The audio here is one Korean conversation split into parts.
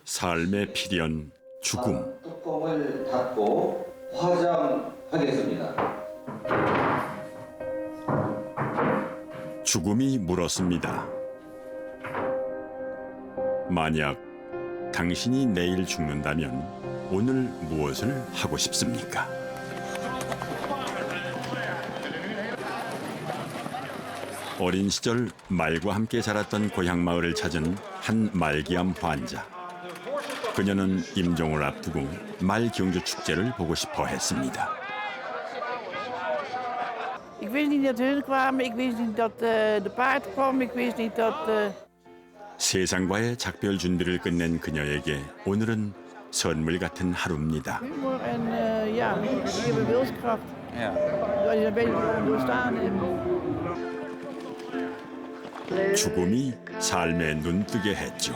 삶의 필연 죽음. 뚜껑을 닫고 화장하겠습니다. 죽음이 물었습니다. 만약 당신이 내일 죽는다면 오늘 무엇을 하고 싶습니까? 어린 시절 말과 함께 자랐던 고향 마을을 찾은 한 말기암 환자. 그녀는 임종을 앞두고 말 경주 축제를 보고 싶어 했습니다. Ik wist niet dat hun kwamen, ik wist niet dat de paard kwam, ik wist niet dat... 세상과의 작별 준비를 끝낸 그녀에게 오늘은 선물 같은 하루입니다. humor en ja, die hebben wilskracht. Ja. Als je een beetje doorstaan hebt. 죽음이 삶에 눈뜨게 했죠.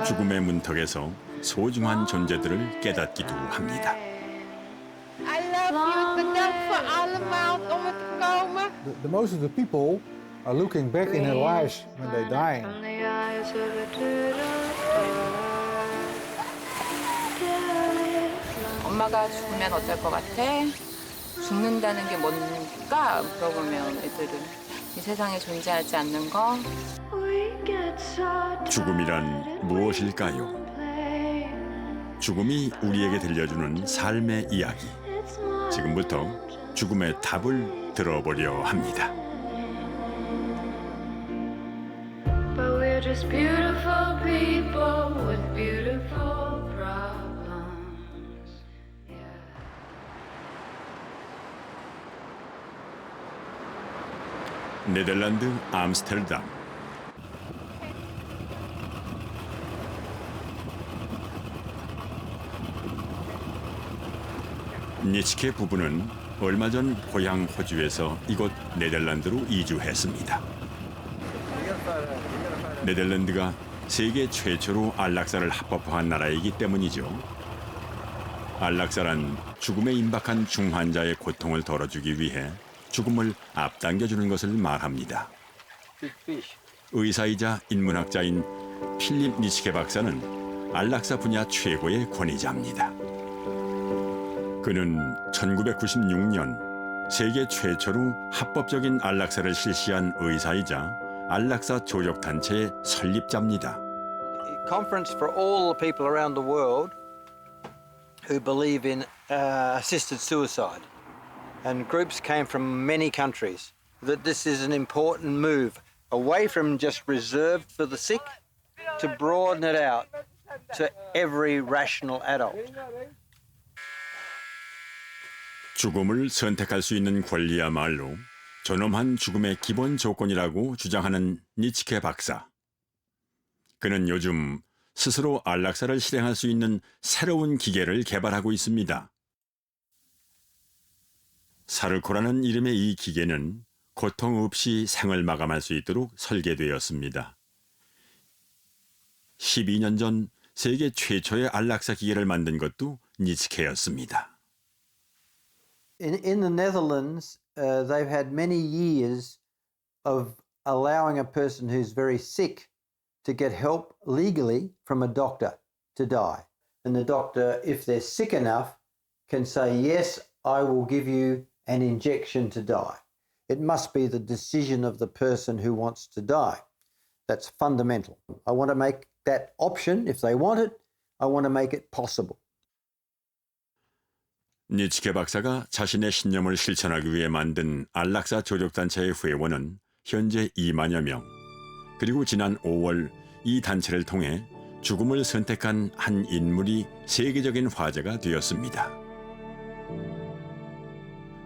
죽음의 문턱에서 소중한 존재들을 깨닫기도 합니다. I love you. Bedankt voor allemaal om het te komen. The most of the people are looking back in their lives when they're dying. 엄마가 죽으면 어떨 것 같아? 죽는다는 게 뭔가 물어보면 애들은 이 세상에 존재하지 않는 거. 죽음이란 무엇일까요? 죽음이 우리에게 들려주는 삶의 이야기. 지금부터 죽음의 답을 들어보려 합니다. But we're just beautiful people with beautiful problems. 네덜란드 암스테르담. 니츠케 부부는 얼마 전 고향 호주에서 이곳 네덜란드로 이주했습니다. 네덜란드가 세계 최초로 안락사를 합법화한 나라이기 때문이죠. 안락사란 죽음에 임박한 중환자의 고통을 덜어주기 위해 죽음을 앞당겨주는 것을 말합니다. 의사이자 인문학자인 필립 니츠케 박사는 안락사 분야 최고의 권위자입니다. 그는 1996년 세계 최초로 합법적인 안락사를 실시한 의사이자 안락사 조력 단체의 설립자입니다. Conference for all the people around the world who believe in assisted suicide. And groups came from many countries. That this is an important move away from just reserved for the sick to broaden it out to every rational adult. 죽음을 선택할 수 있는 권리야말로 존엄한 죽음의 기본 조건이라고 주장하는 니츠케 박사. 그는 요즘 스스로 안락사를 실행할 수 있는 새로운 기계를 개발하고 있습니다. 사르코라는 이름의 이 기계는 고통 없이 생을 마감할 수 있도록 설계되었습니다. 12년 전 세계 최초의 안락사 기계를 만든 것도 니츠케였습니다. In the Netherlands, they've had many years of allowing a person who's very sick to get help legally from a doctor to die. And the doctor, if they're sick enough, can say, yes, I will give you an injection to die. It must be the decision of the person who wants to die. That's fundamental. I want to make that option. If they want it, I want to make it possible. 니츠케 박사가 자신의 신념을 실천하기 위해 만든 안락사 조력단체의 회원은 현재 2만여 명. 그리고 지난 5월 이 단체를 통해 죽음을 선택한 한 인물이 세계적인 화제가 되었습니다.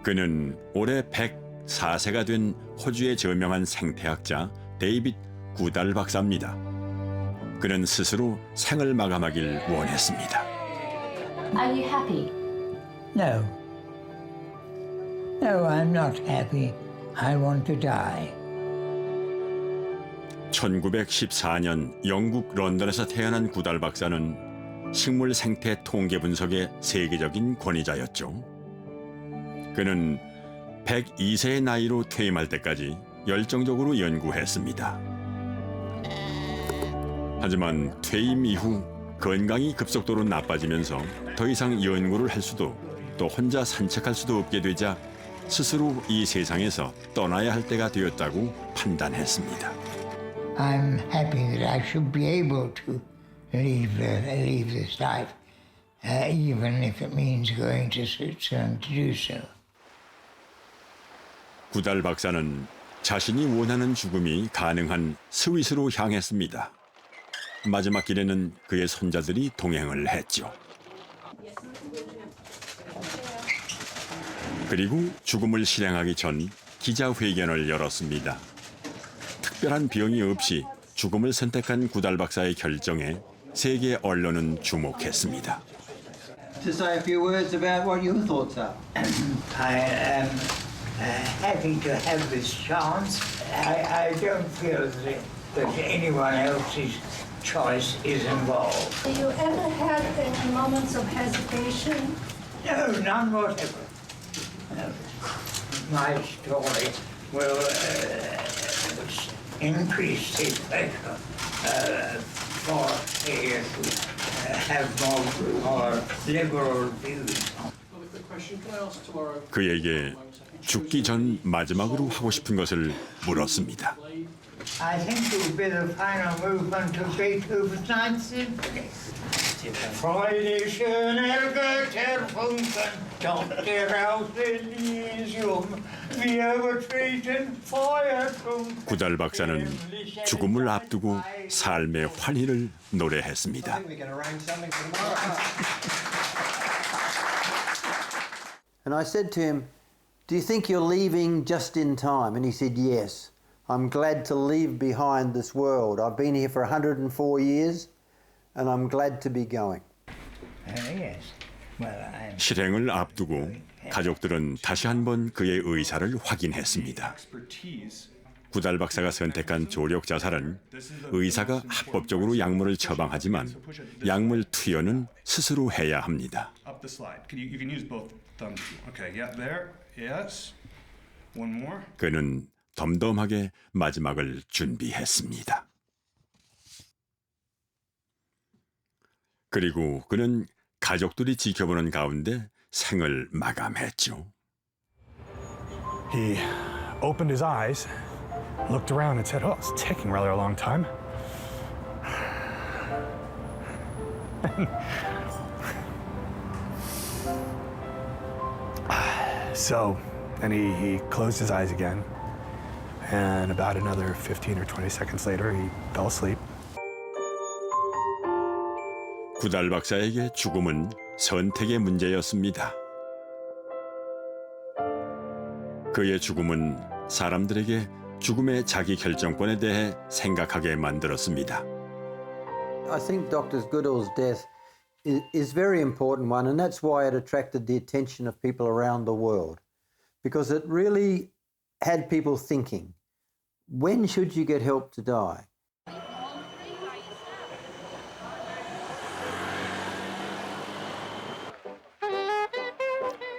그는 올해 104세가 된 호주의 저명한 생태학자 데이빗 구달 박사입니다. 그는 스스로 생을 마감하길 원했습니다. Are you happy? No. No, I'm not happy. I want to die. 1914년 영국 런던에서 태어난 구달 박사는 식물 생태 통계 분석의 세계적인 권위자였죠. 그는 102세의 나이로 퇴임할 때까지 열정적으로 연구했습니다. 하지만 퇴임 이후 건강이 급속도로 나빠지면서 더 이상 연구를 할 수도 또 혼자 산책할 수도 없게 되자 스스로 이 세상에서 떠나야 할 때가 되었다고 판단했습니다. I'm happy that I should be able to leave this life, even if it means going to Switzerland to do so. 구달 박사는 자신이 원하는 죽음이 가능한 스위스로 향했습니다. 마지막 길에는 그의 손자들이 동행을 했죠. 그리고 죽음을 실행하기 전 기자회견을 열었습니다. 특별한 병이 없이 죽음을 선택한 구달 박사의 결정에 세계 언론은 주목했습니다. To say a few words about what your thoughts are. I am happy to have this chance. I don't feel that anyone else's choice is involved. Have you ever had any moments of hesitation? No, none whatever. No. My story will increase the pleasure for me to have more liberal views. 그에게 죽기 전 마지막으로 하고 싶은 것을 물었습니다. I think it will be the final movement of Beethoven's Ninth Symphony. Freude schöner Götterfunken, doch der aus Elysium, wir betreten Feuertrunken. 구달 박사는 죽음을 앞두고 삶의 환희를 노래했습니다. And I said to him, "Do you think you're leaving just in time?" And he said, "Yes. I'm glad to leave behind this world. I've been here for 104 years and I'm glad to be going." Yes. Well, I'm 실행을 앞두고 가족들은 다시 한번 그의 의사를 확인했습니다. 구달 박사가 선택한 조력 자살은 의사가 합법적으로 약물을 처방하지만 약물 투여는 스스로 해야 합니다. 그는 덤덤하게 마지막을 준비했습니다. 그리고 그는 가족들이 지켜보는 가운데 생을 마감했죠. He opened his eyes, looked around and said, "Oh, it's taking rather a long time." So then he closed his eyes again, and about another 15 or 20 seconds later, he fell asleep. 구달 박사에게 죽음은 선택의 문제였습니다. 그의 죽음은 사람들에게 죽음의 자기 결정권에 대해 생각하게 만들었습니다. I think Dr. Goodall's death is a very important one, and that's why it attracted the attention of people around the world, because it really had people thinking, when should you get help to die?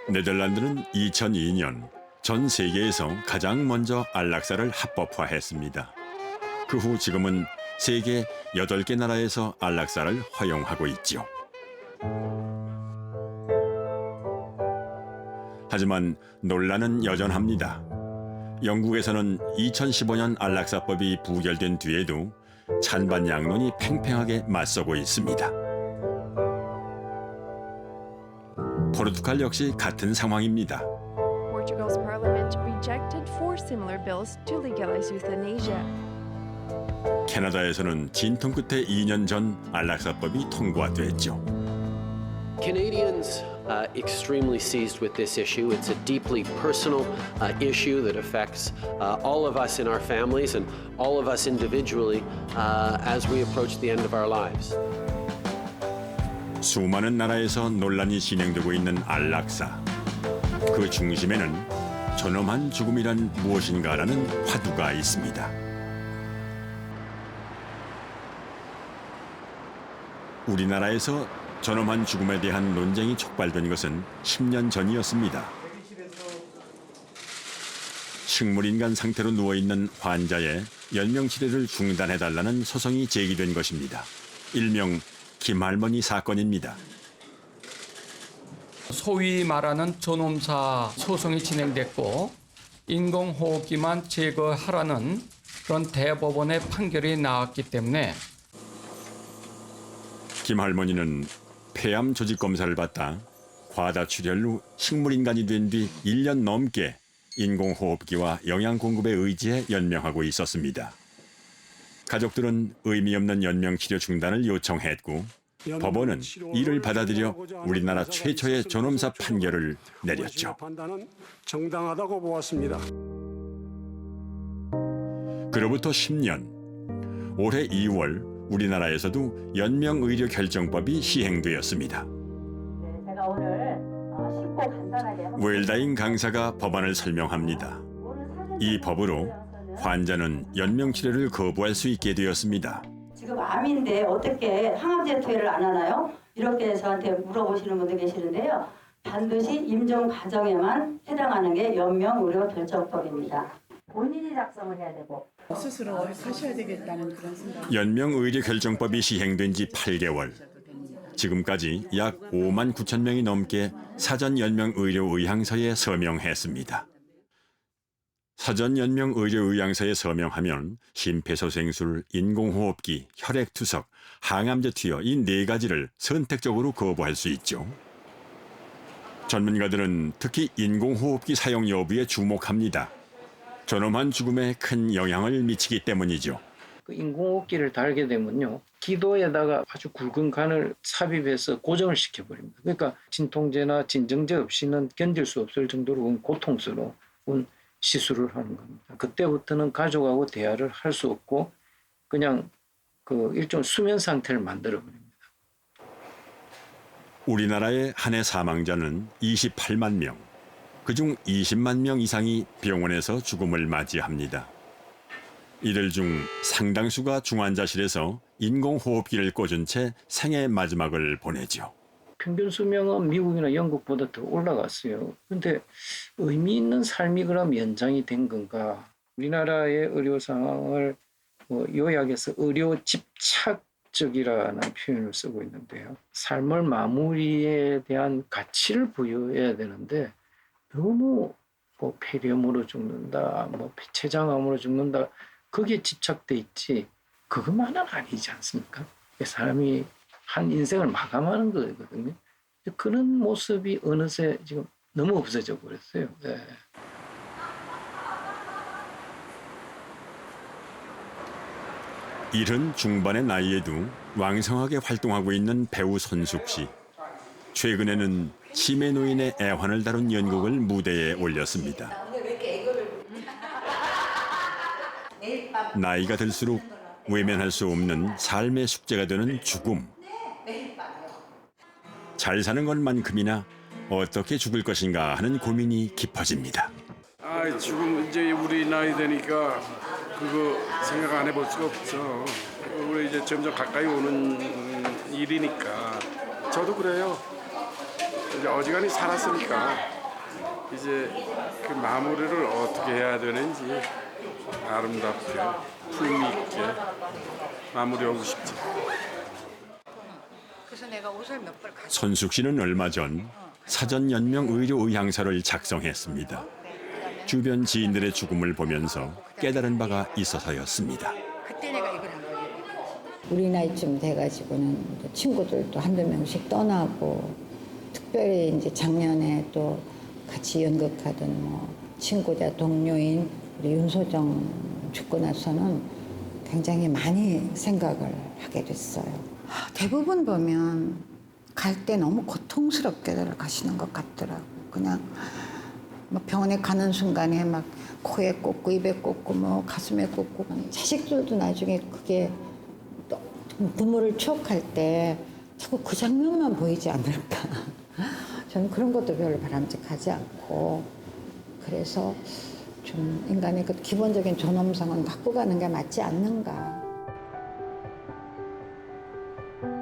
네덜란드는 2002년 전 세계에서 가장 먼저 안락사를 합법화했습니다. 그 후 지금은 세계 8개 나라에서 안락사를 허용하고 있죠. 하지만 논란은 여전합니다. 영국에서는 2015년 안락사법이 부결된 뒤에도 찬반 양론이 팽팽하게 맞서고 있습니다. 포르투갈 역시 같은 상황입니다. Portugal's parliament rejected 4 similar bills to legalize euthanasia. 캐나다에서는 진통 끝에 2년 전 안락사법이 통과됐죠. Canadians extremely seized with this issue. It's a deeply personal issue that affects all of us in our families and all of us individually as we approach the end of our lives. 수많은 나라에서 논란이 진행되고 있는 안락사. 그 중심에는 존엄한 죽음이란 무엇인가라는 화두가 있습니다. 우리나라에서 존엄한 죽음에 대한 논쟁이 촉발된 것은 10년 전이었습니다. 식물인간 상태로 누워있는 환자의 연명치료를 중단해달라는 소송이 제기된 것입니다. 일명 김할머니 사건입니다. 소위 말하는 존엄사 소송이 진행됐고 인공호흡기만 제거하라는 그런 대법원의 판결이 나왔기 때문에 김할머니는 폐암 조직 검사를 받다 과다출혈로 식물인간이 된 뒤 1년 넘게 인공호흡기와 영양 공급에 의지해 연명하고 있었습니다. 가족들은 의미 없는 연명치료 중단을 요청했고 법원은 이를 받아들여 우리나라 최초의 존엄사 판결을 내렸죠. 판단은 정당하다고 보았습니다. 그로부터 10년, 올해 2월 우리나라에서도 연명의료 결정법이 시행되었습니다. 제가 오늘 쉽고 간단하게 웰다인 강사가 법안을 설명합니다. 이 법으로 환자는 연명치료를 거부할 수 있게 되었습니다. 지금 암인데 어떻게 항암제 투여를 안 하나요? 이렇게 저한테 물어보시는 분들 계시는데요. 반드시 임종 과정에만 해당하는 게 연명의료결정법입니다. 본인이 작성을 해야 되고 스스로 하셔야 되겠다는 그런 생각. 연명의료결정법이 시행된 지 8개월. 지금까지 약 5만 9천 명이 넘게 사전연명의료의향서에 서명했습니다. 사전연명의료의향서에 서명하면 심폐소생술, 인공호흡기, 혈액투석, 항암제 투여 이 4가지를 선택적으로 거부할 수 있죠. 전문가들은 특히 인공호흡기 사용 여부에 주목합니다. 존엄한 죽음에 큰 영향을 미치기 때문이죠. 그 인공호흡기를 달게 되면요, 기도에다가 아주 굵은 관을 삽입해서 고정을 시켜버립니다. 그러니까 진통제나 진정제 없이는 견딜 수 없을 정도로 고통스러운 시술을 하는 겁니다. 그때부터는 가족하고 대화를 할 수 없고 그냥 그 일종 수면 상태를 만들어 버립니다. 우리나라의 한 해 사망자는 28만 명. 그중 20만 명 이상이 병원에서 죽음을 맞이합니다. 이들 중 상당수가 중환자실에서 인공호흡기를 꽂은 채 생애 마지막을 보내죠. 평균 수명은 미국이나 영국보다 더 올라갔어요. 그런데 의미 있는 삶이 그럼 연장이 된 건가? 우리나라의 의료 상황을 요약해서 의료 집착적이라는 표현을 쓰고 있는데요. 삶을 마무리에 대한 가치를 부여해야 되는데 너무 폐렴으로 죽는다, 폐췌장암으로 죽는다, 거기에 집착돼 있지 그것만은 아니지 않습니까? 사람이 한 인생을 마감하는 거거든요. 그런 모습이 어느새 지금 너무 없어져 버렸어요. 네. 이른 중반의 나이에도 왕성하게 활동하고 있는 배우 손숙 씨. 최근에는 치매 노인의 애환을 다룬 연극을 무대에 올렸습니다. 나이가 들수록 외면할 수 없는 삶의 숙제가 되는 죽음. 잘 사는 것만큼이나 어떻게 죽을 것인가 하는 고민이 깊어집니다. 지금 이제 우리 나이 되니까 그거 생각 안 해볼 수가 없어. 우리 이제 점점 가까이 오는 일이니까. 저도 그래요. 이제 어지간히 살았으니까 이제 그 마무리를 어떻게 해야 되는지 아름답게 품위 있게 마무리하고 싶지. 그래서 내가 옷을 몇 벌 가져. 손숙 씨는 얼마 전 사전연명의료의향서를 작성했습니다. 주변 지인들의 죽음을 보면서 깨달은 바가 있어서였습니다. 그때 내가 이걸 한 거예요. 우리 나이쯤 돼가지고는 친구들도 한두 명씩 떠나고, 특별히 이제 작년에 또 같이 연극하던 친구자 동료인 우리 윤소정 죽고 나서는 굉장히 많이 생각을 하게 됐어요. 대부분 보면 갈 때 너무 고통스럽게 가시는 것 같더라고. 그냥 병원에 가는 순간에 막 코에 꽂고 입에 꽂고 가슴에 꽂고, 자식들도 나중에 그게 부모를 추억할 때 자꾸 그 장면만 보이지 않을까. 저는 그런 것도 별로 바람직하지 않고, 그래서 좀 인간의 그 기본적인 존엄성은 갖고 가는 게 맞지 않는가.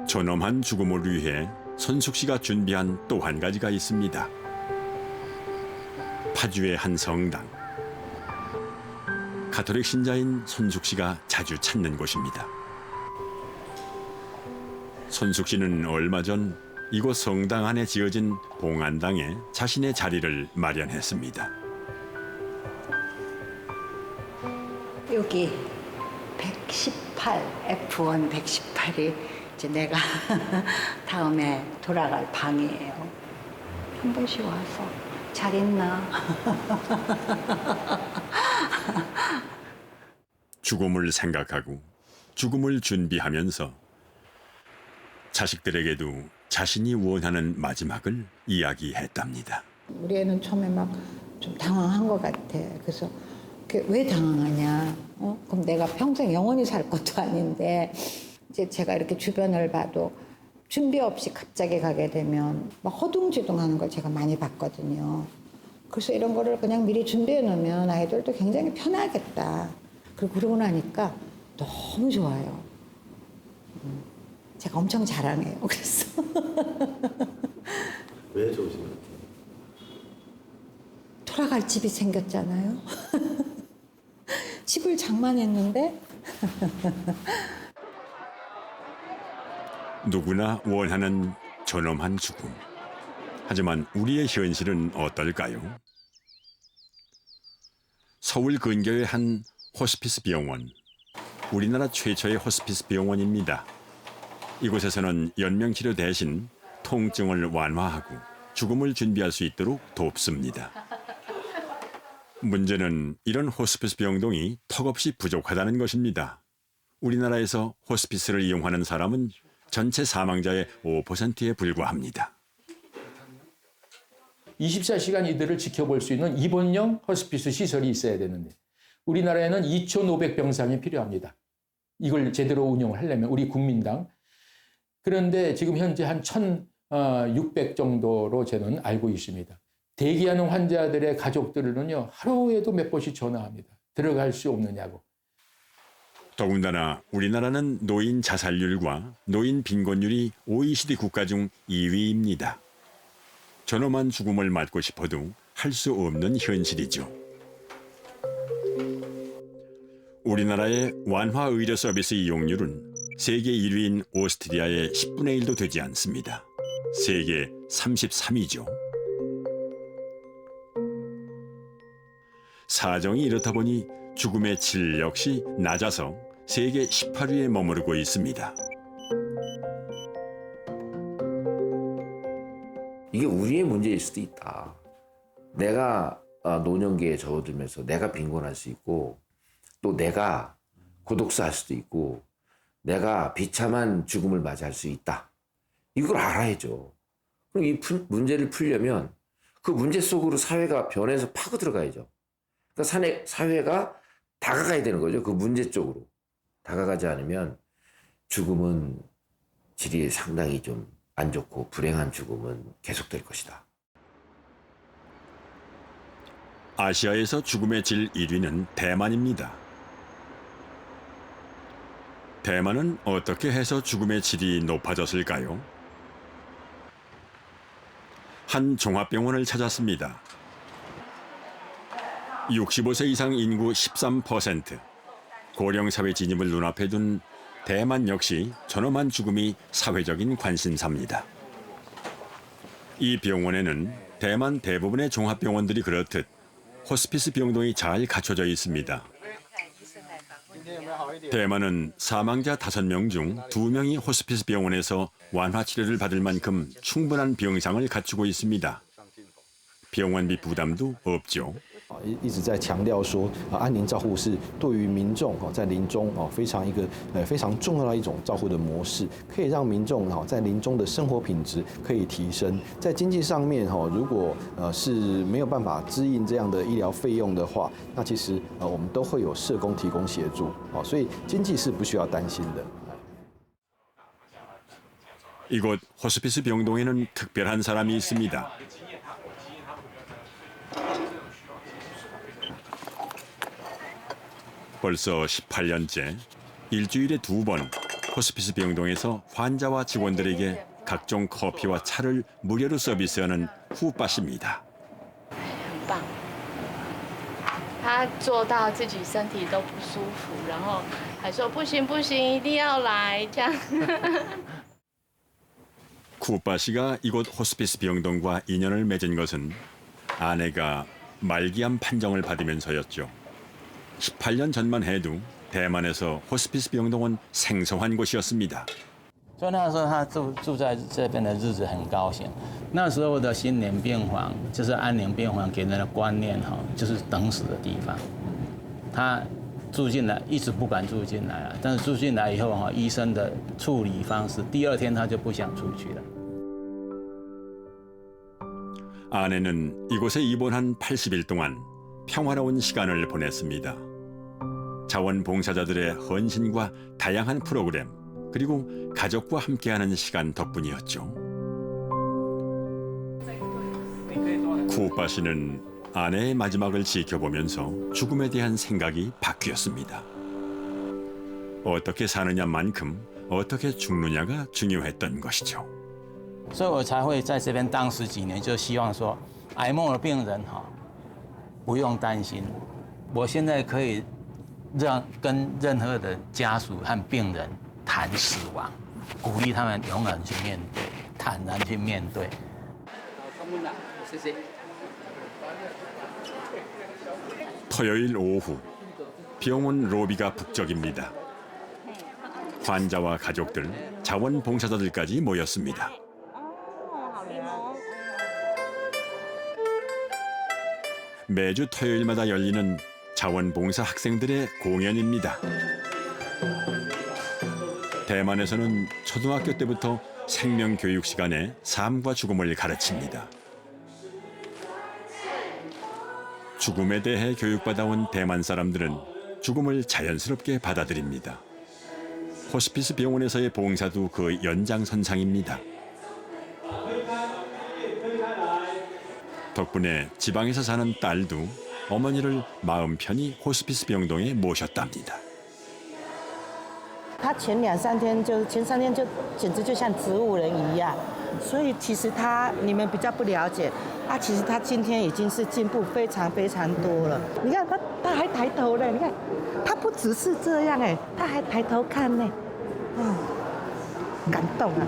존엄한 죽음을 위해 손숙 씨가 준비한 또 한 가지가 있습니다. 파주의 한 성당. 가톨릭 신자인 손숙 씨가 자주 찾는 곳입니다. 손숙 씨는 얼마 전 이곳 성당 안에 지어진 봉안당에 자신의 자리를 마련했습니다. 여기 118, F1 118이 이제 내가 다음에 돌아갈 방이에요. 한 번씩 와서 잘 있나? 죽음을 생각하고 죽음을 준비하면서 자식들에게도 자신이 원하는 마지막을 이야기했답니다. 우리 애는 처음에 막 좀 당황한 것 같아. 그래서 왜 당황하냐? 그럼 내가 평생 영원히 살 것도 아닌데 이제 제가 이렇게 주변을 봐도 준비 없이 갑자기 가게 되면 막 허둥지둥하는 걸 제가 많이 봤거든요. 그래서 이런 거를 그냥 미리 준비해 놓으면 아이들도 굉장히 편하겠다. 그러고 나니까 너무 좋아요. 제가 엄청 자랑해요. 그래서 왜 좋으신 것 같아요? 돌아갈 집이 생겼잖아요. 집을 장만했는데 누구나 원하는 존엄한 죽음. 하지만 우리의 현실은 어떨까요? 서울 근교의 한 호스피스 병원. 우리나라 최초의 호스피스 병원입니다. 이곳에서는 연명치료 대신 통증을 완화하고 죽음을 준비할 수 있도록 돕습니다. 문제는 이런 호스피스 병동이 턱없이 부족하다는 것입니다. 우리나라에서 호스피스를 이용하는 사람은 전체 사망자의 5%에 불과합니다. 24시간 이들을 지켜볼 수 있는 입원형 호스피스 시설이 있어야 되는데 우리나라에는 2,500병상이 필요합니다. 이걸 제대로 운영을 하려면 우리 국민당. 그런데 지금 현재 한 1,600 정도로 저는 알고 있습니다. 대기하는 환자들의 가족들은요, 하루에도 몇 번씩 전화합니다. 들어갈 수 없느냐고. 더군다나 우리나라는 노인 자살률과 노인 빈곤율이 OECD 국가 중 2위입니다. 존엄한 죽음을 맞고 싶어도 할 수 없는 현실이죠. 우리나라의 완화 의료 서비스 이용률은 세계 1위인 오스트리아의 10분의 1도 되지 않습니다. 세계 33위죠. 사정이 이렇다 보니 죽음의 질 역시 낮아서 세계 18위에 머무르고 있습니다. 이게 우리의 문제일 수도 있다. 내가 노년기에 접어들면서 내가 빈곤할 수 있고 또 내가 고독사할 수도 있고 내가 비참한 죽음을 맞이할 수 있다. 이걸 알아야죠. 그럼 이 문제를 풀려면 그 문제 속으로 사회가 변해서 파고 들어가야죠. 그러니까 사회가 다가가야 되는 거죠. 그 문제 쪽으로. 다가가지 않으면 죽음은 질이 상당히 좀 안 좋고 불행한 죽음은 계속될 것이다. 아시아에서 죽음의 질 1위는 대만입니다. 대만은 어떻게 해서 죽음의 질이 높아졌을까요? 한 종합병원을 찾았습니다. 65세 이상 인구 13%, 고령사회 진입을 눈앞에 둔 대만 역시 존엄한 죽음이 사회적인 관심사입니다. 이 병원에는 대만 대부분의 종합병원들이 그렇듯 호스피스 병동이 잘 갖춰져 있습니다. 대만은 사망자 5명 중 2명이 호스피스 병원에서 완화 치료를 받을 만큼 충분한 병상을 갖추고 있습니다. 병원비 부담도 없죠. 一直在强调说，安宁照护是对于民众在临终非常重要的一种照护的模式，可以让民众在临终的生活品质可以提升。在经济上面如果是没有办法支应这样的医疗费用的话，那其实我们都会有社工提供协助，所以经济是不需要担心的。 이곳 호스피스 병동에는 특별한 사람이 있습니다. 벌써 18년째 일주일에 2번 호스피스 병동에서 환자와 직원들에게 각종 커피와 차를 무료로 서비스하는 후빠씨입니다. 다他做到自己身体都不舒服，然后还说不行不行，一定要来这样。 쿠빠 씨가 이곳 호스피스 병동과 인연을 맺은 것은 아내가 말기암 판정을 받으면서였죠. 18년 전만 해도 대만에서 호스피스 병동은 생소한 곳이었습니다. 所以那时候他住在这边的日子很高兴。那时候的新年病房就是安宁病房给人的观念哈，就是等死的地方。他住进来一直不敢住进来了，但是住进来以后哈，医生的处理方式，第二天他就不想出去了。 아내는 이곳에 입원한 80일 동안 평화로운 시간을 보냈습니다. 자원봉사자들의 헌신과 다양한 프로그램, 그리고 가족과 함께하는 시간 덕분이었죠. 쿠오빠 씨는 아내의 마지막을 지켜보면서 죽음에 대한 생각이 바뀌었습니다. 어떻게 사느냐만큼 어떻게 죽느냐가 중요했던 것이죠. 所以我才会在这边当10几年，就希望说，癌末的病人哈，不用担心。我现在可以跟任何的家属和病人谈死亡，鼓励他们勇敢去面对，坦然去面对。谢谢。 토요일 오후 병원 로비가 북적입니다. 환자와 가족들, 자원봉사자들까지 모였습니다. 매주 토요일마다 열리는 자원봉사 학생들의 공연입니다. 대만에서는 초등학교 때부터 생명교육 시간에 삶과 죽음을 가르칩니다. 죽음에 대해 교육받아온 대만 사람들은 죽음을 자연스럽게 받아들입니다. 호스피스 병원에서의 봉사도 그 연장선상입니다. 덕분에 지방에서 사는 딸도 어머니를 마음 편히 호스피스 병동에 모셨답니다. 他前2、3天前3天就简直就像植物人一样，所以其实你们比较不了解，其实他今天已经是进步非常非常多了。你看他还抬头了，你看他不只是这样哎，他还抬头看呢，感动啊。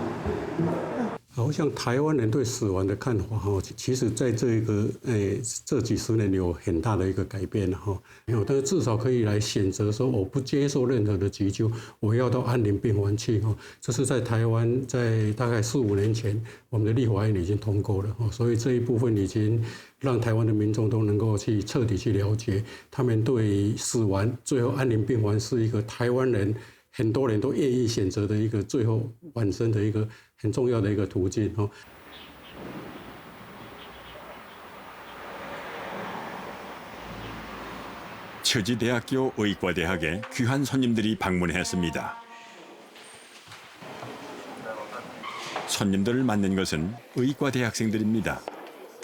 好像台湾人对死亡的看法哈，其实在这几十年有很大的一个改变哈。但是至少可以来选择说，我不接受任何的急救，我要到安宁病房去哈。这是在台湾在大概4、5年前，我们的立法院已经通过了哈，所以这一部分已经让台湾的民众都能够去彻底去了解，他们对死亡最后安宁病房是一个台湾人很多人都愿意选择的一个最后晚生的一个。 很重要的一个途径哦。 처지대학교 의과대학에 귀한 손님들이 방문했습니다. 손님들을 맞는 것은 의과대학생들입니다.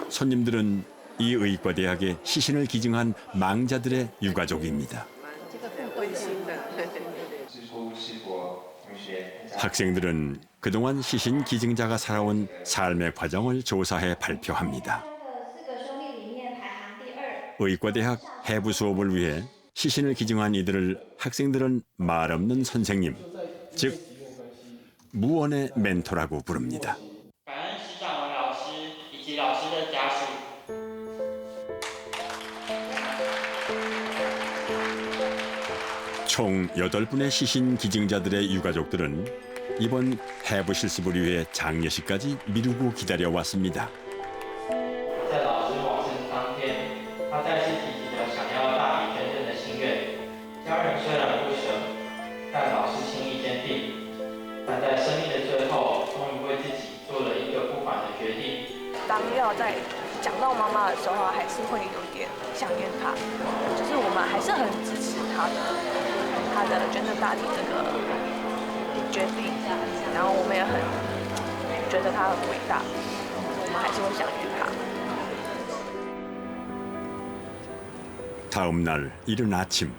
손님들은 이 의과대학에 시신을 기증한 망자들의 유가족입니다. 학생들은 그동안 시신 기증자가 살아온 삶의 과정을 조사해 발표합니다. 의과대학 해부 수업을 위해 시신을 기증한 이들을 학생들은 말없는 선생님, 즉 무언의 멘토라고 부릅니다. 총 8분의 시신 기증자들의 유가족들은 이번 해부 실습을 위해 장례식까지 미루고 기다려왔습니다.当在讲到妈妈的时候，还是会有点想念她，就是我们还是很支持她的捐赠大体这个决定，然后我们也很觉得她很伟大，我们还是会想念她。 다음 날 이른 아침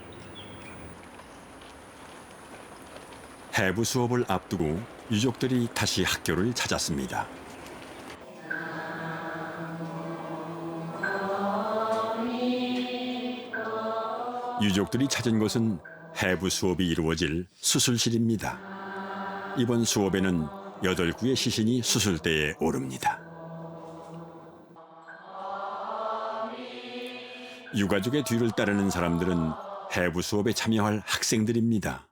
해부 수업을 앞두고 유족들이 다시 학교를 찾았습니다. 유족들이 찾은 곳은 해부 수업이 이루어질 수술실입니다. 이번 수업에는 8구의 시신이 수술대에 오릅니다. 유가족의 뒤를 따르는 사람들은 해부 수업에 참여할 학생들입니다.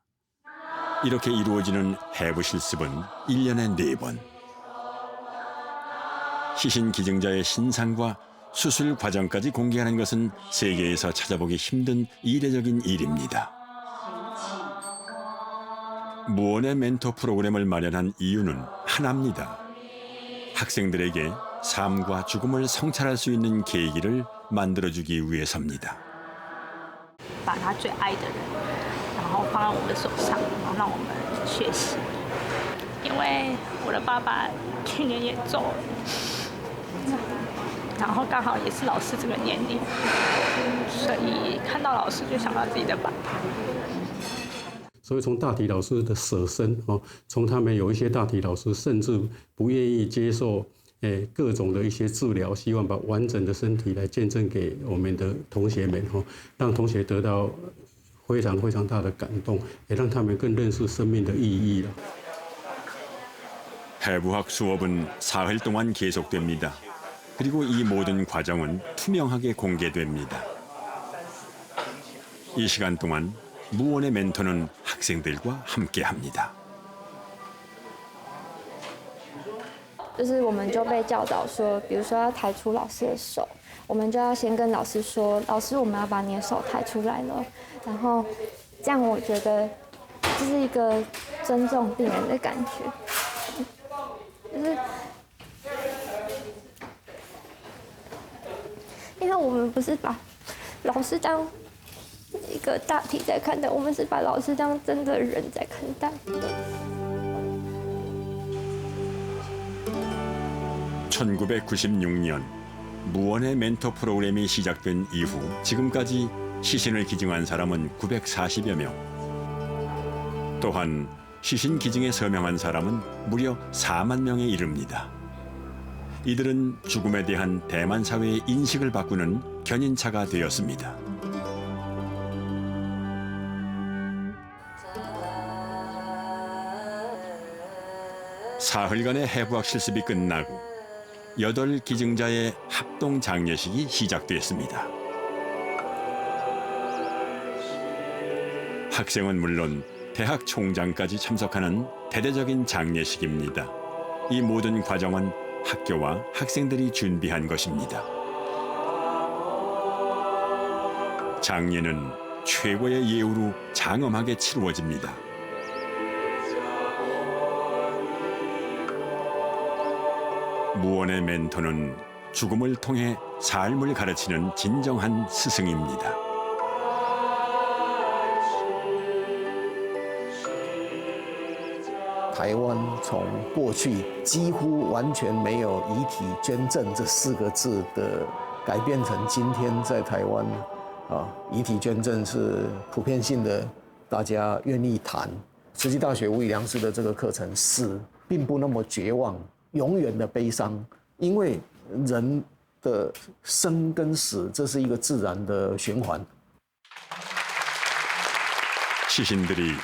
이렇게 이루어지는 해부 실습은 1년에 4번. 시신 기증자의 신상과 수술 과정까지 공개하는 것은 세계에서 찾아보기 힘든 이례적인 일입니다. 무언의 멘토 프로그램을 마련한 이유는 하나입니다. 학생들에게 삶과 죽음을 성찰할 수 있는 계기를 만들어주기 위해서입니다. 把他最爱的人，然后放在我们的手上，然后让我们学习。因为我的爸爸去年也走了，然后刚好也是老师这个年龄，所以看到老师就想到自己的爸爸。所以从大体老师的舍身从他们有一些大体老师甚至不愿意接受各种的一些治疗，希望把完整的身体来见证给我们的同学们让同学得到非常非常大的感动，也让他们更认识生命的意义了。 해부학 수업은 사흘 동안 계속됩니다. 그리고 이 모든 과정은 투명하게 공개됩니다. 이 시간 동안 무원의 멘토는 학생들과 함께합니다. 就是我们就被教导说，比如说要抬出老师的手，我们就要先跟老师说，老师，我们要把你的手抬出来了。然后这样我觉得这是一个尊重病人的感觉。 就是因为我们不是把老师当一个大体在看待，我们是把老师当真的人在看待。 1996년 무원의 멘토 프로그램이 시작된 이후 지금까지 시신을 기증한 사람은 940여 명. 또한 시신 기증에 서명한 사람은 무려 4만 명에 이릅니다. 이들은 죽음에 대한 대만 사회의 인식을 바꾸는 견인차가 되었습니다. 사흘간의 해부학 실습이 끝나고 8 기증자의 합동 장례식이 시작됐습니다. 학생은 물론 대학 총장까지 참석하는 대대적인 장례식입니다. 이 모든 과정은 학교와 학생들이 준비한 것입니다. 장례는 최고의 예우로 장엄하게 치루어집니다. 무원의 멘토는 죽음을 통해 삶을 가르치는 진정한 스승입니다. 台湾从过去几乎完全没有遗体捐赠这4个字的，改变成今天在台湾遗体捐赠是普遍性的，大家愿意谈。慈济大学无以良师的这个课程死并不那么绝望，永远的悲伤，因为人的生跟死这是一个自然的循环。 시신들이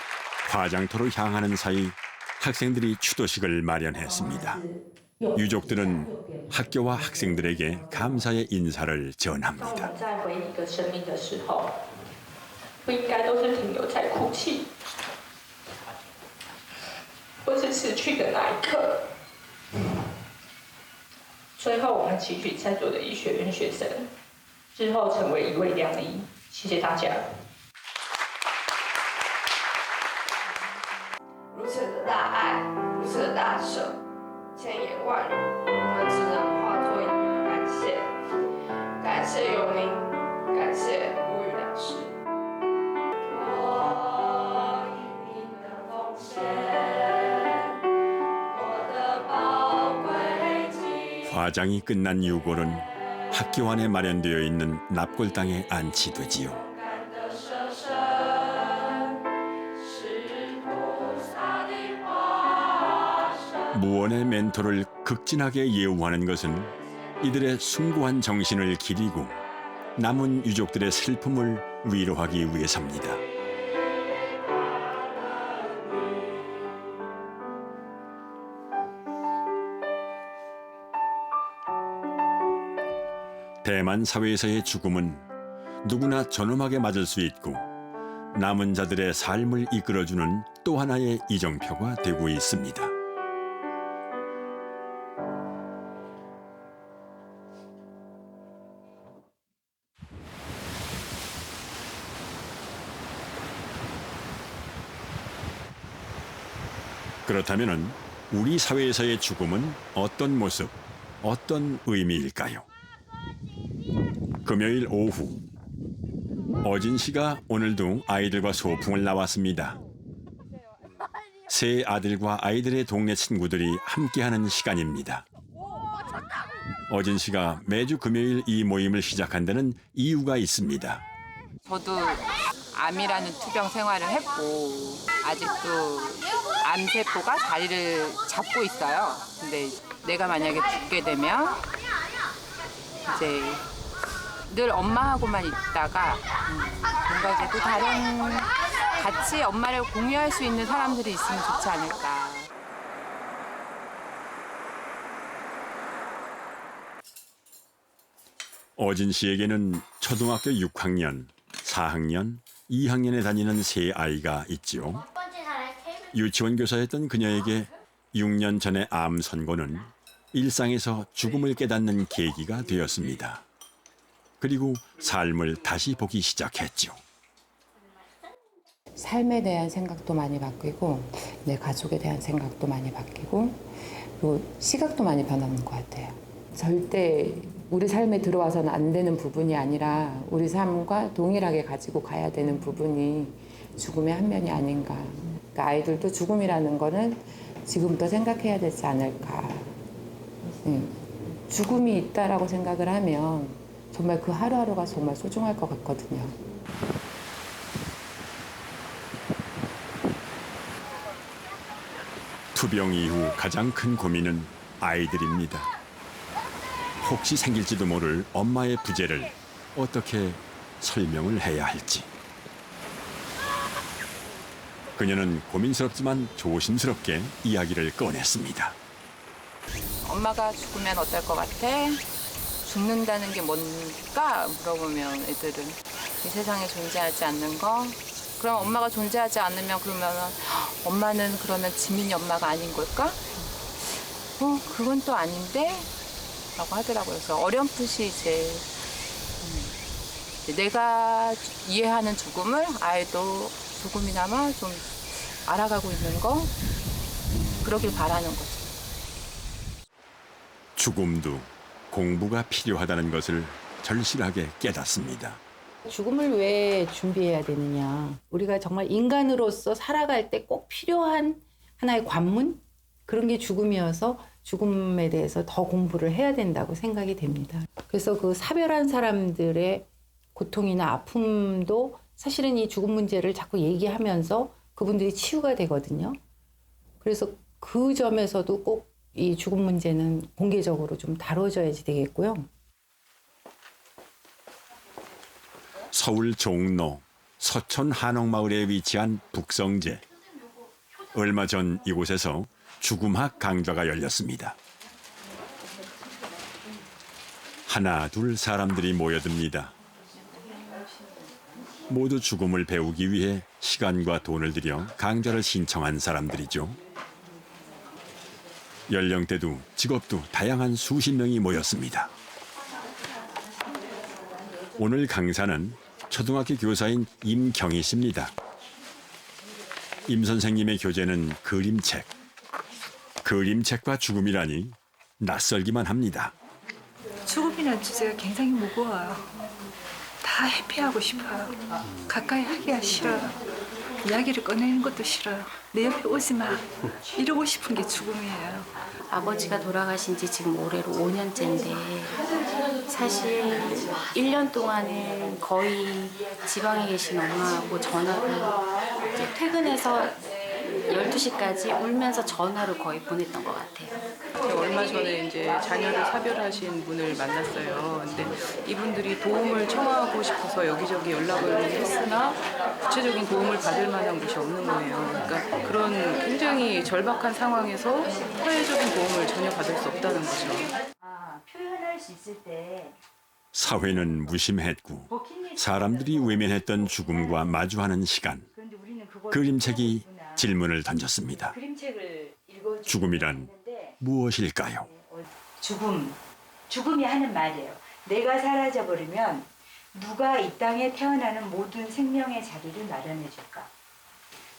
화장터로 향하는 사이 학생들이 추도식을 마련했습니다. 유족들은 학교와 학생들에게 감사의 인사를 전합니다. 在回忆一个生命的时候，不应该都是停留在哭泣，或是死去的那一刻。最后，我们期许在座的医学院学生之后成为一位良医。谢谢大家。 如此的大爱，如此的大舍，千言万语，我们只能化作一句感谢。感谢有您，感谢无语良师。我以你的奉献，我的宝贵记忆。 화장이 끝난 유골은 학교 안에 마련되어 있는 납골당에 안치되지요. 무원의 멘토를 극진하게 예우하는 것은 이들의 숭고한 정신을 기리고 남은 유족들의 슬픔을 위로하기 위해서입니다. 대만 사회에서의 죽음은 누구나 존엄하게 맞을 수 있고 남은 자들의 삶을 이끌어주는 또 하나의 이정표가 되고 있습니다. 그렇다면 우리 사회에서의 죽음은 어떤 모습, 어떤 의미일까요? 금요일 오후, 어진 씨가 오늘도 아이들과 소풍을 나왔습니다. 세 아들과 아이들의 동네 친구들이 함께하는 시간입니다. 어진 씨가 매주 금요일 이 모임을 시작한 데는 이유가 있습니다. 저도 암이라는 투병 생활을 했고 아직도 암세포가 자리를 잡고 있어요. 근데 내가 만약에 죽게 되면 이제 늘 엄마하고만 있다가 뭔가 이제 또 다른 같이 엄마를 공유할 수 있는 사람들이 있으면 좋지 않을까. 어진 씨에게는 초등학교 6학년, 4학년, 2학년에 다니는 세 아이가 있지요. 유치원 교사였던 그녀에게 6년 전의 암 선고는 일상에서 죽음을 깨닫는 계기가 되었습니다. 그리고 삶을 다시 보기 시작했죠. 삶에 대한 생각도 많이 바뀌고 내 가족에 대한 생각도 많이 바뀌고 그리고 시각도 많이 변하는 것 같아요. 절대 우리 삶에 들어와서는 안 되는 부분이 아니라 우리 삶과 동일하게 가지고 가야 되는 부분이 죽음의 한 면이 아닌가. 그러니까 아이들도 죽음이라는 거는 지금부터 생각해야 되지 않을까. 죽음이 있다라고 생각을 하면 정말 그 하루하루가 정말 소중할 것 같거든요. 투병 이후 가장 큰 고민은 아이들입니다. 혹시 생길지도 모를 엄마의 부재를 어떻게 설명을 해야 할지. 그녀는 고민스럽지만 조심스럽게 이야기를 꺼냈습니다. 엄마가 죽으면 어떨 것 같아? 죽는다는 게 뭘까? 물어보면 애들은 이 세상에 존재하지 않는 거. 그럼 엄마가 존재하지 않으면 그러면 엄마는 그러면 지민이 엄마가 아닌 걸까? 그건 또 아닌데? 라고 하더라고요. 그래서 어렴풋이 이제 내가 이해하는 죽음을 아이도 조금이나마 좀 알아가고 있는 거 그러길 바라는 거죠. 죽음도 공부가 필요하다는 것을 절실하게 깨닫습니다. 죽음을 왜 준비해야 되느냐. 우리가 정말 인간으로서 살아갈 때 꼭 필요한 하나의 관문? 그런 게 죽음이어서 죽음에 대해서 더 공부를 해야 된다고 생각이 됩니다. 그래서 그 사별한 사람들의 고통이나 아픔도 사실은 이 죽음 문제를 자꾸 얘기하면서 그분들이 치유가 되거든요. 그래서 그 점에서도 꼭 이 죽음 문제는 공개적으로 좀 다뤄져야지 되겠고요. 서울 종로 서촌 한옥마을에 위치한 북성제. 얼마 전 이곳에서 죽음학 강좌가 열렸습니다. 하나 둘 사람들이 모여듭니다. 모두 죽음을 배우기 위해 시간과 돈을 들여 강좌를 신청한 사람들이죠. 연령대도 직업도 다양한 수십 명이 모였습니다. 오늘 강사는 초등학교 교사인 임경희 씨입니다. 임 선생님의 교재는 그림책. 그림책과 죽음이라니 낯설기만 합니다. 죽음이라는 주제가 굉장히 무거워요. 다 회피하고 싶어요. 가까이 하기가 싫어요. 이야기를 꺼내는 것도 싫어요. 내 옆에 오지 마. 이러고 싶은 게 죽음이에요. 아버지가 돌아가신 지 지금 올해로 5년째인데 사실 1년 동안은 거의 지방에 계신 엄마하고 전화를 이제 퇴근해서 12시까지 울면서 전화로 거의 보냈던 것 같아요. 제가 얼마 전에 이제 자녀를 사별하신 분을 만났어요. 근데 이분들이 도움을 청하고 싶어서 여기저기 연락을 했으나 구체적인 도움을 받을 만한 곳이 없는 거예요. 그러니까 그런 굉장히 절박한 상황에서 사회적인 도움을 전혀 받을 수 없다는 거죠. 표현할 수 있을 때 사회는 무심했고 사람들이 외면했던 죽음과 마주하는 시간. 그림책이 질문을 던졌습니다. 그림책을 읽어주고 죽음이란 무엇일까요? 죽음이 하는 말이에요. 내가 사라져버리면 누가 이 땅에 태어나는 모든 생명의 자리를 마련해 줄까?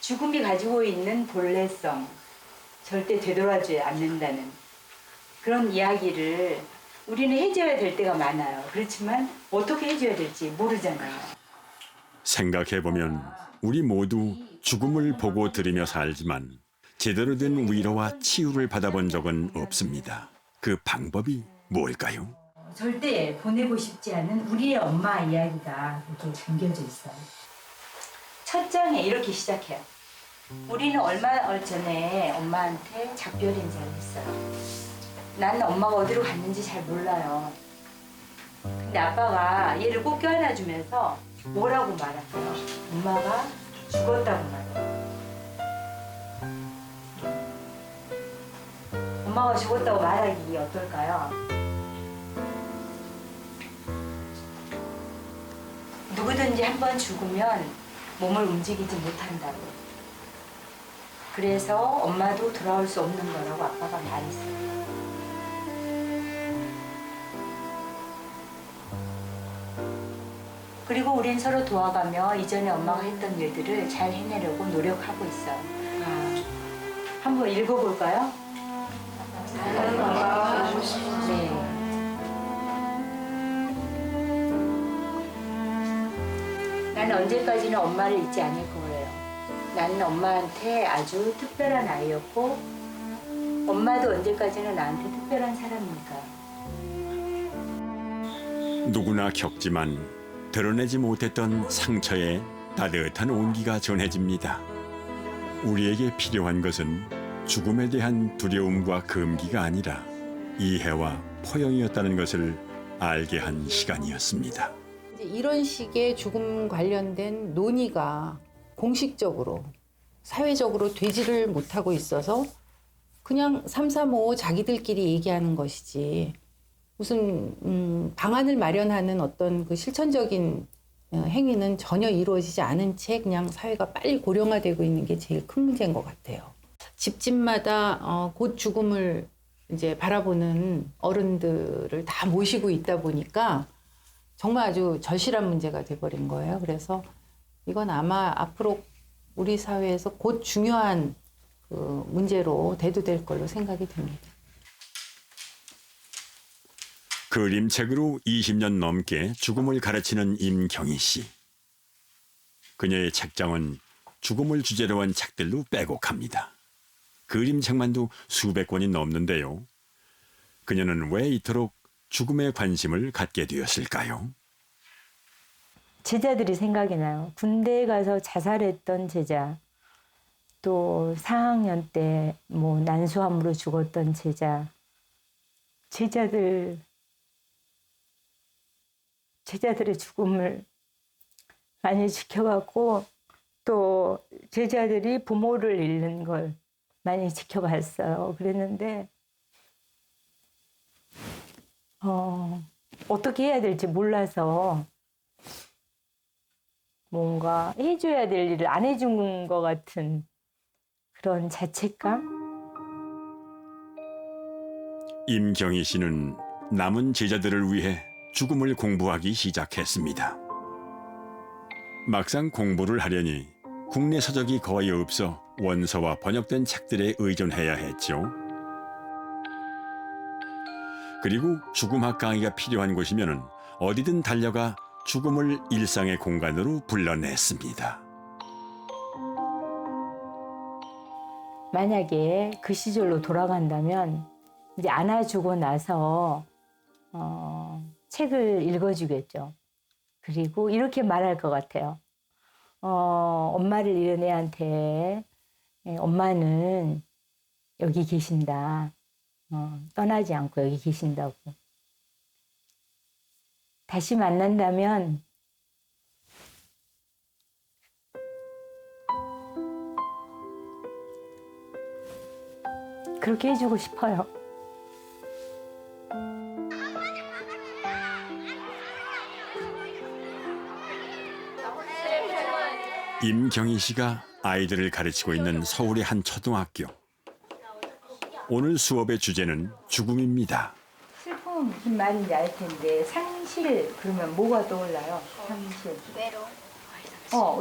죽음이 가지고 있는 본래성, 절대 되돌아주지 않는다는 그런 이야기를 우리는 해줘야 될 때가 많아요. 그렇지만 어떻게 해줘야 될지 모르잖아요. 생각해보면 우리 모두 죽음을 보고 들으며 살지만 제대로 된 위로와 치유를 받아본 적은 없습니다. 그 방법이 뭘까요? 절대 보내고 싶지 않은 우리의 엄마 이야기가 이렇게 담겨져 있어요. 첫 장에 이렇게 시작해요. 우리는 얼마 전에 엄마한테 작별 인사를 했어요. 나는 엄마가 어디로 갔는지 잘 몰라요. 근데 아빠가 얘를 꼭 껴안아주면서 뭐라고 말하세요? 엄마가 죽었다고 말해요. 엄마가 죽었다고 말하기 어떨까요? 누구든지 한 번 죽으면 몸을 움직이지 못한다고. 그래서 엄마도 돌아올 수 없는 거라고 아빠가 말했어요. 그리고 우린 서로 도와가며 이전에 엄마가 했던 일들을 잘 해내려고 노력하고 있어요. 한번 읽어볼까요? 네. 나는 언제까지나 엄마를 잊지 않을 거예요. 나는 엄마한테 아주 특별한 아이였고 엄마도 언제까지나 나한테 특별한 사람이니까. 누구나 겪지만 드러내지 못했던 상처에 따뜻한 온기가 전해집니다. 우리에게 필요한 것은 죽음에 대한 두려움과 금기가 아니라 이해와 포용이었다는 것을 알게 한 시간이었습니다. 이제 이런 식의 죽음 관련된 논의가 공식적으로 사회적으로 되지를 못하고 있어서 그냥 335 자기들끼리 얘기하는 것이지 무슨 방안을 마련하는 어떤 그 실천적인 행위는 전혀 이루어지지 않은 채 그냥 사회가 빨리 고령화되고 있는 게 제일 큰 문제인 것 같아요. 집집마다 곧 죽음을 이제 바라보는 어른들을 다 모시고 있다 보니까 정말 아주 절실한 문제가 돼버린 거예요. 그래서 이건 아마 앞으로 우리 사회에서 곧 중요한 그 문제로 대두될 걸로 생각이 듭니다. 그림책으로 20년 넘게 죽음을 가르치는 임경희 씨. 그녀의 책장은 죽음을 주제로 한 책들로 빼곡합니다. 그림책만도 수백 권이 넘는데요. 그녀는 왜 이토록 죽음에 관심을 갖게 되었을까요? 제자들이 생각이 나요. 군대에 가서 자살했던 제자, 또 4학년 때 뭐 난수암으로 죽었던 제자, 제자들의 죽음을 많이 지켜봤고 또 제자들이 부모를 잃는 걸 많이 지켜봤어요. 그랬는데 어떻게 해야 될지 몰라서 뭔가 해줘야 될 일을 안 해준 것 같은 그런 자책감? 임경희 씨는 남은 제자들을 위해 죽음을 공부하기 시작했습니다. 막상 공부를 하려니 국내 서적이 거의 없어 원서와 번역된 책들에 의존해야 했죠. 그리고 죽음학 강의가 필요한 곳이면 어디든 달려가 죽음을 일상의 공간으로 불러냈습니다. 만약에 그 시절로 돌아간다면 이제 안아주고 나서 책을 읽어주겠죠. 그리고 이렇게 말할 것 같아요. 엄마를 잃은 애한테 엄마는 여기 계신다. 떠나지 않고 여기 계신다고. 다시 만난다면 그렇게 해주고 싶어요. 임경희 씨가 아이들을 가르치고 있는 서울의 한 초등학교. 오늘 수업의 주제는 죽음입니다. 슬픔은 무슨 말인지 알 텐데 상실 그러면 뭐가 떠올라요? 상실. 외로.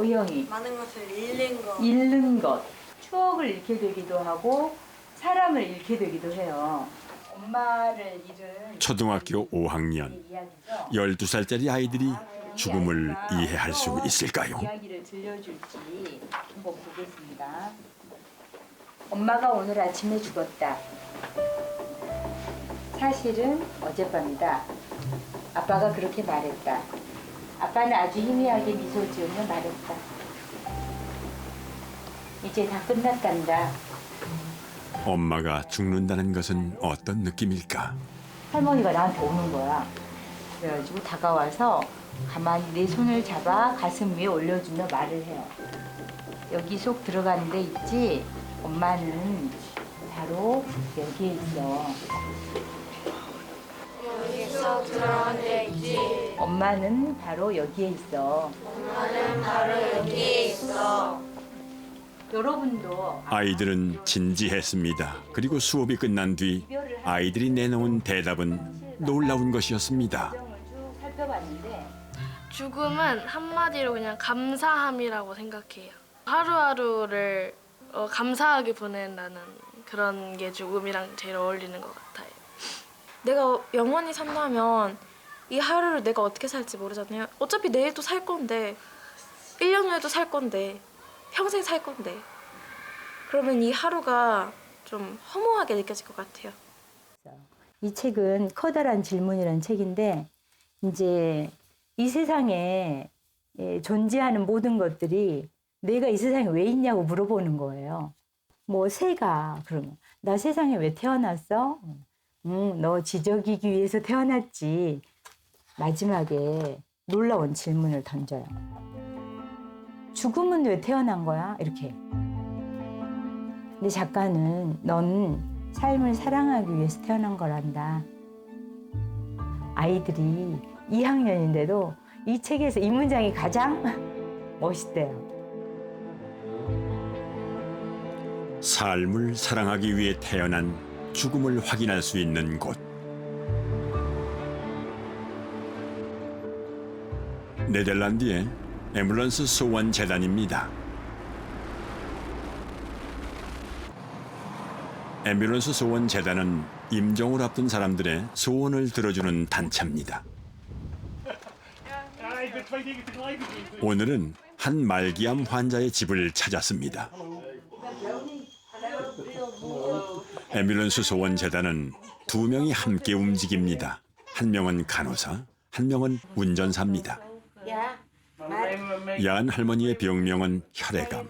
의영이. 많은 것을 잃는 거. 잃는 것. 추억을 잃게 되기도 하고 사람을 잃게 되기도 해요. 엄마를 잃은 초등학교 5학년 12살짜리 아이들이 죽음을 이해할 수 있을까요? 이야기를 들려줄지 한번 보겠습니다. 엄마가 오늘 아침에 죽었다. 사실은 어젯밤이다. 아빠가 그렇게 말했다. 아빠는 아주 희미하게 미소 지으며 말했다. 이제 다 끝났단다. 엄마가 죽는다는 것은 어떤 느낌일까? 할머니가 나한테 오는 거야. 그래가지고 다가와서 가만히 내 손을 잡아 가슴 위에 올려주며 말을 해요. 여기 속 들어가는 데 있지? 엄마는 바로 여기에 있어. 여기 속 들어간 데 있지. 엄마는 바로 여기에 있어. 엄마는 바로 여기에 있어. 여러분도 아이들은 진지했습니다. 그리고 수업이 끝난 뒤 아이들이 내놓은 대답은 놀라운 것이었습니다. 쭉 살펴봤는데 죽음은 한마디로 그냥 감사함이라고 생각해요. 하루하루를 감사하게 보낸다는 그런 게 죽음이랑 제일 어울리는 것 같아요. 내가 영원히 산다면 이 하루를 내가 어떻게 살지 모르잖아요. 어차피 내일도 살 건데 1년 후에도 살 건데 평생 살 건데 그러면 이 하루가 좀 허무하게 느껴질 것 같아요. 이 책은 커다란 질문이라는 책인데 이제 이 세상에 존재하는 모든 것들이 내가 이 세상에 왜 있냐고 물어보는 거예요. 뭐 새가 그러면 나 세상에 왜 태어났어? 너 지저귀기 위해서 태어났지. 마지막에 놀라운 질문을 던져요. 죽음은 왜 태어난 거야? 이렇게. 근데 작가는 넌 삶을 사랑하기 위해서 태어난 거란다. 아이들이 2학년인데도 이 책에서 이 문장이 가장 멋있대요. 삶을 사랑하기 위해 태어난 죽음을 확인할 수 있는 곳. 네덜란드의 앰뷸런스 소원 재단입니다. 앰뷸런스 소원 재단은 임종을 앞둔 사람들의 소원을 들어주는 단체입니다. 오늘은 한 말기암 환자의 집을 찾았습니다. 앰뷸런스 소원 재단은 2명이 함께 움직입니다. 한 명은 간호사, 한 명은 운전사입니다. 야한 할머니의 병명은 혈액암.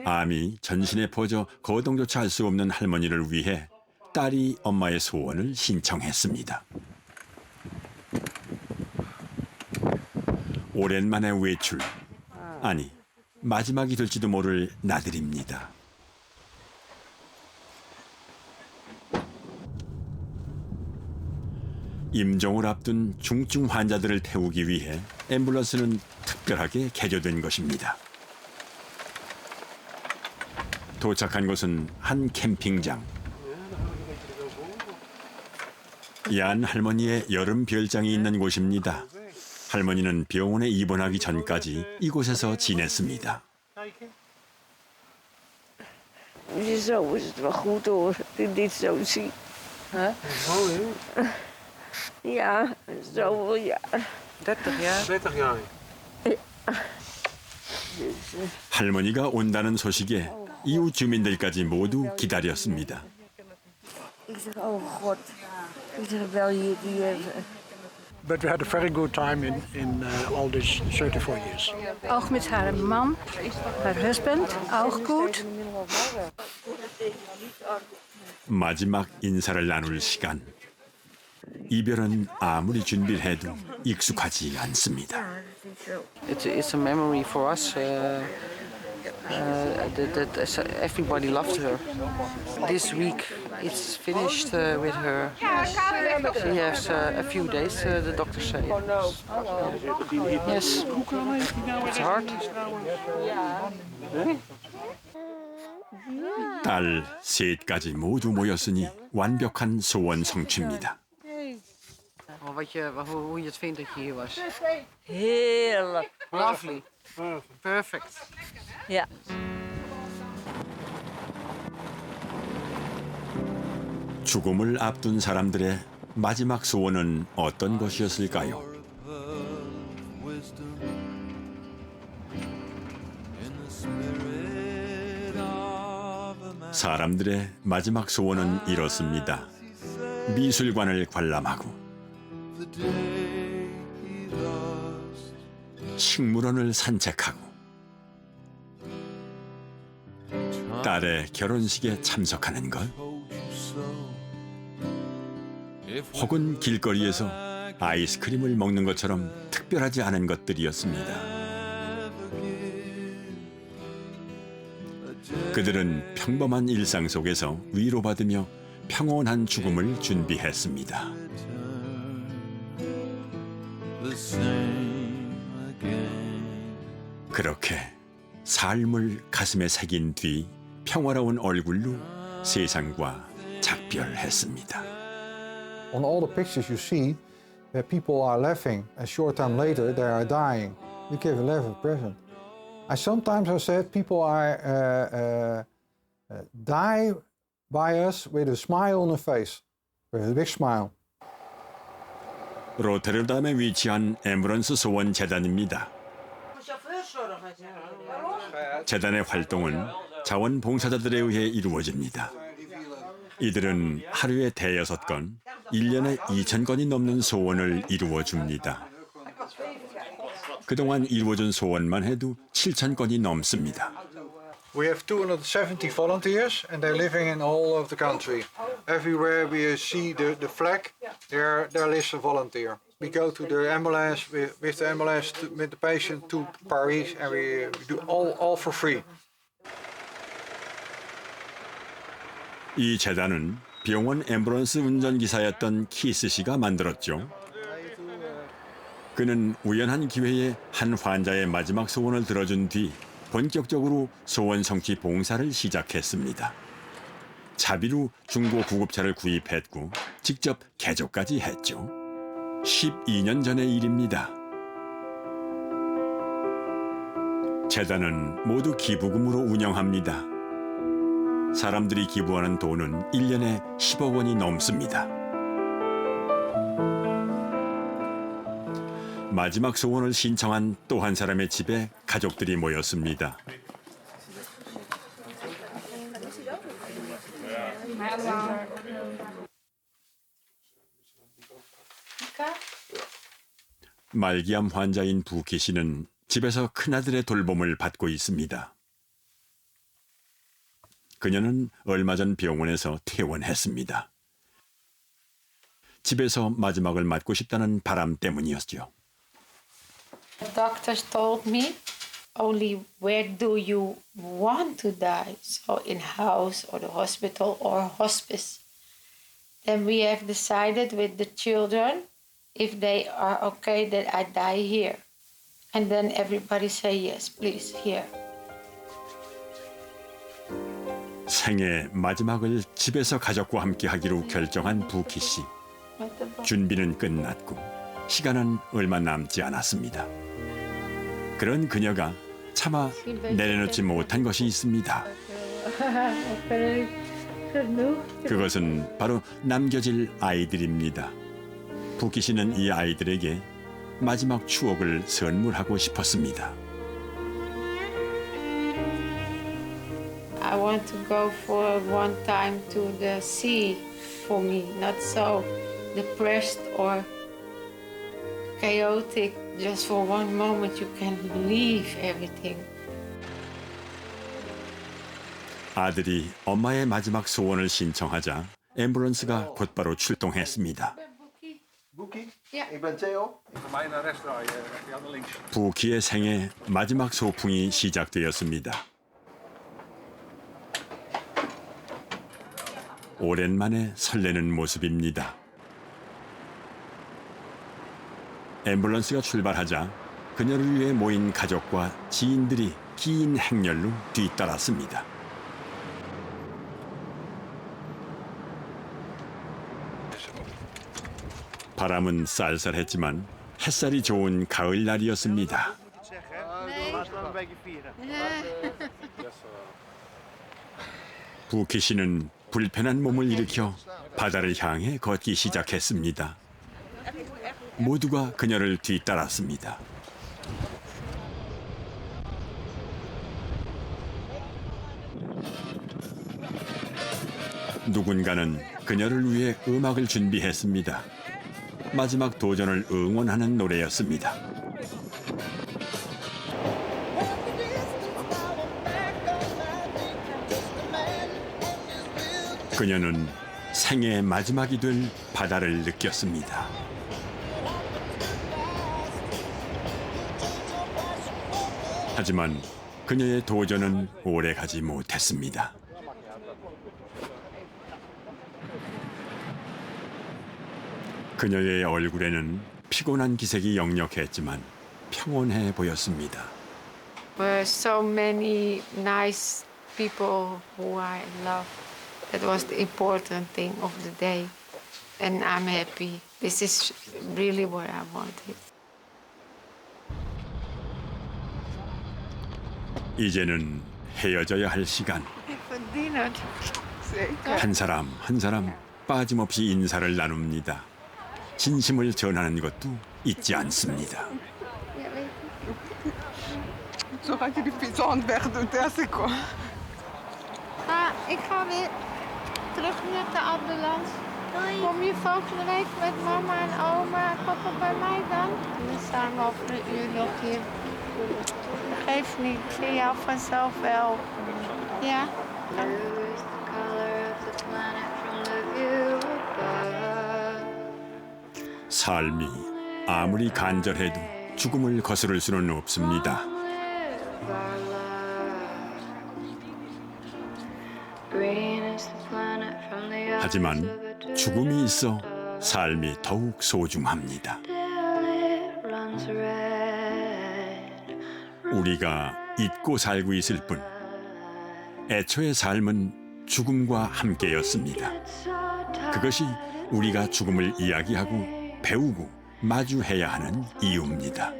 암이 전신에 퍼져 거동조차 할 수 없는 할머니를 위해 딸이 엄마의 소원을 신청했습니다. 오랜만에 외출. 아니, 마지막이 될지도 모를 나들입니다. 임종을 앞둔 중증 환자들을 태우기 위해 앰뷸런스는 특별하게 개조된 것입니다. 도착한 곳은 한 캠핑장. 야한 할머니의 여름 별장이 있는 곳입니다. 할머니는 병원에 입원하기 전까지 이곳에서 지냈습니다. Je zou het wel goed hoor, dit zo zien. Ja, zoveel jaar. 30 jaar? 30 jaar. 할머니가 온다는 소식에 이웃 주민들까지 모두 기다렸습니다. Ik zeg, oh God. Ik zeg, wel hier even. But we had a very good time in all these 34 years. Auch mit haar man, haar husband, auch gut. 마지막 인사를 나눌 시간. 이별은 아무리 준비를 해도 익숙하지 않습니다. It's a memory for us that everybody loved her. This week it's finished with her. She has a few days, the doctor said. Yes, it's hard. 딸 셋까지 모두 모였으니 완벽한 소원 성취입니다. Hoe je het vindt dat je hier was. Heerlijk. Lovely. Perfect. Ja. 죽음을 앞둔 사람들의 마지막 소원은 어떤 것이었을까요? 사람들의 마지막 소원은 이렇습니다. 미술관을 관람하고 식물원을 산책하고 딸의 결혼식에 참석하는 것 혹은 길거리에서 아이스크림을 먹는 것처럼 특별하지 않은 것들이었습니다. 그들은 평범한 일상 속에서 위로받으며 평온한 죽음을 준비했습니다. 그렇게 삶을 가슴에 새긴 뒤 평화로운 얼굴로 세상과 작별했습니다. On all the pictures you see, where people are laughing, a short time later they are dying. We give a laughing present. I sometimes have said people are die by us with a smile on their face, with a big smile. 로테르담에 위치한 앰뷸런스 소원 재단입니다. 재단의 활동은 자원봉사자들에 의해 이루어집니다. 이들은 하루에 대여섯 건, 1년에 2,000건이 넘는 소원을 이루어줍니다. 그동안 이루어진 소원만 해도 7,000건이 넘습니다. We have 270 volunteers and they're living in all of the country. Everywhere we see the flag, there lives a volunteer. We go to the ambulance with the ambulance with the patient to Paris and we do all for free. 이 재단은 병원 앰뷸런스 운전기사였던 키스 씨가 만들었죠. 그는 우연한 기회에 한 환자의 마지막 소원을 들어준 뒤 본격적으로 소원 성취 봉사를 시작했습니다. 자비로 중고 구급차를 구입했고 직접 개조까지 했죠. 12년 전의 일입니다. 재단은 모두 기부금으로 운영합니다. 사람들이 기부하는 돈은 1년에 10억 원이 넘습니다. 마지막 소원을 신청한 또 한 사람의 집에 가족들이 모였습니다. 말기암 환자인 부키 씨는 집에서 큰아들의 돌봄을 받고 있습니다. 그녀는 얼마 전 병원에서 퇴원했습니다. 집에서 마지막을 맞고 싶다는 바람 때문이었죠. The doctors told me only where do you want to die? So in house or the hospital or hospice. Then we have decided with the children if they are okay that I die here. And then everybody say yes, please, here. 생애 마지막을 집에서 가족과 함께 하기로 결정한 부키 씨. 준비는 끝났고 시간은 얼마 남지 않았습니다. 그런 그녀가 차마 내려놓지 못한 것이 있습니다. 그것은 바로 남겨질 아이들입니다. 부키 씨는 이 아이들에게 마지막 추억을 선물하고 싶었습니다. I want to go for one time to the sea for me, not so depressed or chaotic. Just for one moment you can leave everything. 아들이 엄마의 마지막 소원을 신청하자 앰뷸런스가 곧바로 출동했습니다. Ja. Ik ben Theo. Voor mij naar rechts draaien, ja, naar links. 부키의 생애 마지막 소풍이 시작되었습니다. 오랜만에 설레는 모습입니다. 앰뷸런스가 출발하자 그녀를 위해 모인 가족과 지인들이 긴 행렬로 뒤따랐습니다. 바람은 쌀쌀했지만 햇살이 좋은 가을날이었습니다. 부키 씨는 불편한 몸을 일으켜 바다를 향해 걷기 시작했습니다. 모두가 그녀를 뒤따랐습니다. 누군가는 그녀를 위해 음악을 준비했습니다. 마지막 도전을 응원하는 노래였습니다. 그녀는 생애의 마지막이 될 바다를 느꼈습니다. 하지만 그녀의 도전은 오래가지 못했습니다. 그녀의 얼굴에는 피곤한 기색이 역력했지만 평온해 보였습니다. Were so many nice people who I love. That was the important thing of the day. And I'm happy. This is really what I wanted. 이제는 헤어져야 할 시간. 한 사람 한 사람 빠짐없이 인사를 나눕니다. 진심을 전하는 것도 잊지 않습니다. Zo gaat je die pizza aan het wegdoen, Tessico. Ik ga weer terug naar de ambulance. Kom je volgende week met mama en oma en papa bij mij dan? We staan over een uur nog hier. Geeft niet, ik zie jou vanzelf wel. Ja? 삶이 아무리 간절해도 죽음을 거스를 수는 없습니다. 하지만 죽음이 있어 삶이 더욱 소중합니다. 우리가 잊고 살고 있을 뿐 애초의 삶은 죽음과 함께였습니다. 그것이 우리가 죽음을 이야기하고 배우고 마주해야 하는 이유입니다.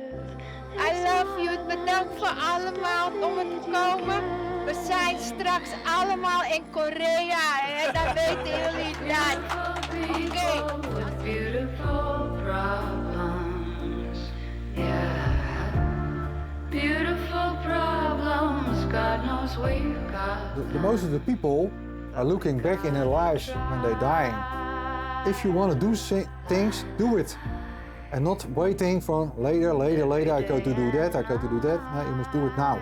I love you. Bedankt voor allemaal om het te komen. We zijn straks allemaal in Korea. En dat weten jullie dat. Beautiful problems, yeah. Beautiful problems, God knows we've got. The most of the people are looking back in their lives when they're dying. If you want to do things, do it. And not waiting for later, I go to do that, I go to do that. No, you must do it now.